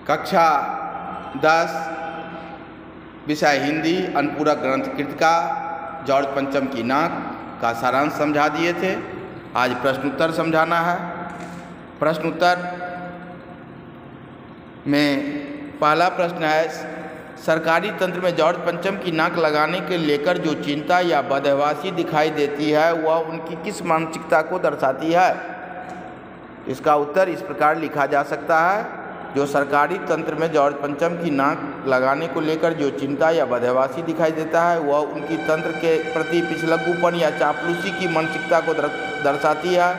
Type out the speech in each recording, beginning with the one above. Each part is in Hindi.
कक्षा 10 विषय हिंदी अनुपूरक ग्रंथ कृतिका जॉर्ज पंचम की नाक का सारांश समझा दिए थे। आज प्रश्नोत्तर समझाना है। प्रश्नोत्तर में पहला प्रश्न है, सरकारी तंत्र में जॉर्ज पंचम की नाक लगाने के लेकर जो चिंता या बदहवासी दिखाई देती है वह उनकी किस मानसिकता को दर्शाती है? इसका उत्तर इस प्रकार लिखा जा सकता है, जो सरकारी तंत्र में जॉर्ज पंचम की नाक लगाने को लेकर जो चिंता या बदहवासी दिखाई देता है वह उनकी तंत्र के प्रति पिछलग्गूपन या चापलूसी की मानसिकता को दर्शाती है।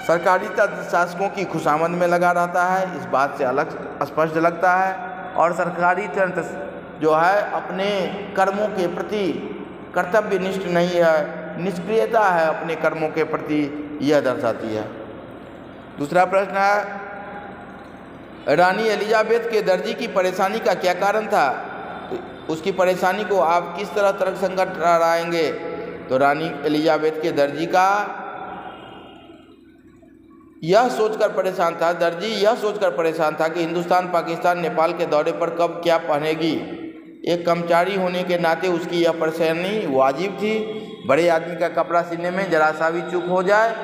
सरकारी तंत्र शासकों की खुशामद में लगा रहता है, इस बात से अलग स्पष्ट लगता है, और सरकारी तंत्र जो है अपने कर्मों के प्रति कर्तव्यनिष्ठ नहीं है, निष्क्रियता है अपने कर्मों के प्रति, यह दर्शाती है। दूसरा प्रश्न है, रानी एलिजाबेथ के दर्जी की परेशानी का क्या कारण था? उसकी परेशानी को आप किस तरह तर्कसंगत ठहराएंगे? तो रानी एलिजाबेथ के दर्जी का यह सोचकर परेशान था कि हिंदुस्तान, पाकिस्तान, नेपाल के दौरे पर कब क्या पहनेगी। एक कर्मचारी होने के नाते उसकी यह परेशानी वाजिब थी। बड़े आदमी का कपड़ा सिलने में जरा सा भी चूक हो जाए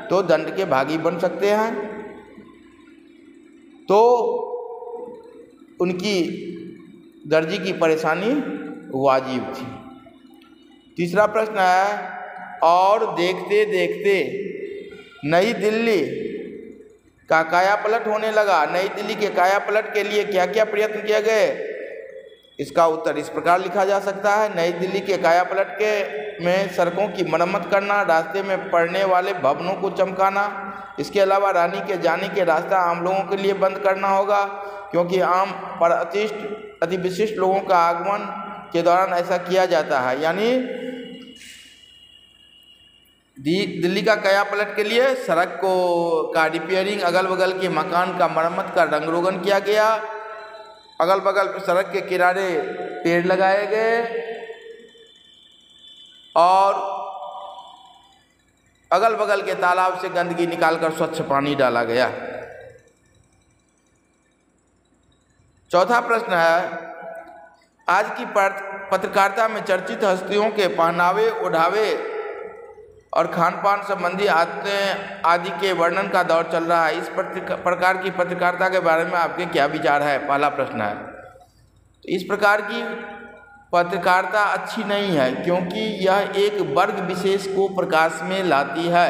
तो दंड के भागी बन सकते हैं, तो उनकी दर्जी की परेशानी वाजिब थी। तीसरा प्रश्न है, और देखते देखते नई दिल्ली का कायापलट होने लगा। नई दिल्ली के कायापलट के लिए क्या क्या प्रयत्न किए गए? इसका उत्तर इस प्रकार लिखा जा सकता है, नई दिल्ली के कायापलट में सड़कों की मरम्मत करना, रास्ते में पड़ने वाले भवनों को चमकाना, इसके अलावा रानी के जाने के रास्ता आम लोगों के लिए बंद करना होगा, क्योंकि आम पर अति विशिष्ट लोगों का आगमन के दौरान ऐसा किया जाता है। यानी दिल्ली का कायापलट के लिए सड़क का रिपेयरिंग, अगल बगल के मकान का मरम्मत कर रंग रोगन किया गया, अगल बगल सड़क के किनारे पेड़ लगाए गए और अगल बगल के तालाब से गंदगी निकालकर स्वच्छ पानी डाला गया। चौथा प्रश्न है, आज की पत्रकारिता में चर्चित हस्तियों के पहनावे, ओढ़ावे और खान पान संबंधी आदि के वर्णन का दौर चल रहा है। इस प्रकार की पत्रकारिता के बारे में आपके क्या विचार है? पहला प्रश्न है। तो इस प्रकार की पत्रकारिता अच्छी नहीं है, क्योंकि यह एक वर्ग विशेष को प्रकाश में लाती है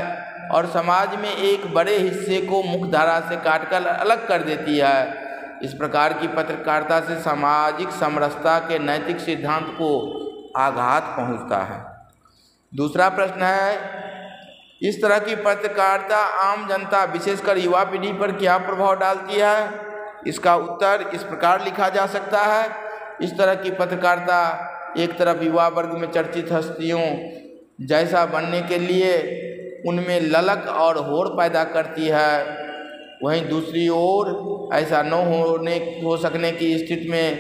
और समाज में एक बड़े हिस्से को मुख्यधारा से काटकर अलग कर देती है। इस प्रकार की पत्रकारिता से सामाजिक समरसता के नैतिक सिद्धांत को आघात पहुंचता है। दूसरा प्रश्न है, इस तरह की पत्रकारिता आम जनता, विशेषकर युवा पीढ़ी पर क्या प्रभाव डालती है? इसका उत्तर इस प्रकार लिखा जा सकता है, इस तरह की पत्रकारिता एक तरफ युवा वर्ग में चर्चित हस्तियों जैसा बनने के लिए उनमें ललक और होड़ पैदा करती है, वहीं दूसरी ओर ऐसा न हो सकने की स्थिति में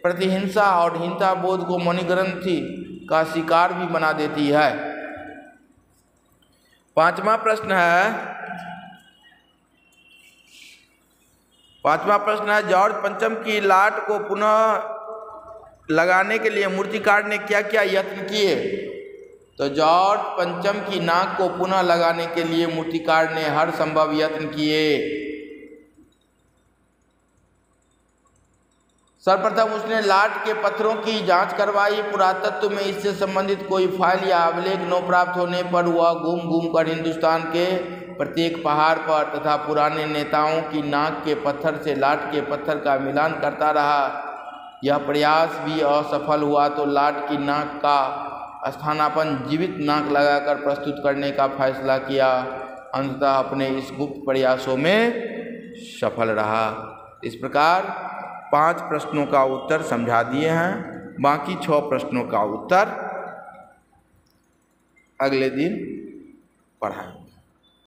प्रतिहिंसा और हीनता बोध को मणिग्रंथि का शिकार भी बना देती है। पांचवा प्रश्न है, जॉर्ज पंचम की लाट को पुनः लगाने के लिए मूर्तिकार ने क्या क्या यत्न किए? तो जॉर्ज पंचम की नाक को पुनः लगाने के लिए मूर्तिकार ने हर संभव यत्न किए। सर्वप्रथम उसने लाट के पत्थरों की जांच करवाई। पुरातत्व में इससे संबंधित कोई फाइल या अभिलेख न प्राप्त होने पर वह घूम कर हिंदुस्तान के प्रत्येक पहाड़ पर तथा पुराने नेताओं की नाक के पत्थर से लाट के पत्थर का मिलान करता रहा। यह प्रयास भी असफल हुआ तो लाट की नाक का स्थानापन्न जीवित नाक लगाकर प्रस्तुत करने का फैसला किया। अंततः अपने इस गुप्त प्रयासों में सफल रहा। इस प्रकार 5 प्रश्नों का उत्तर समझा दिए हैं, बाकी 6 प्रश्नों का उत्तर अगले दिन पढ़ाएंगे।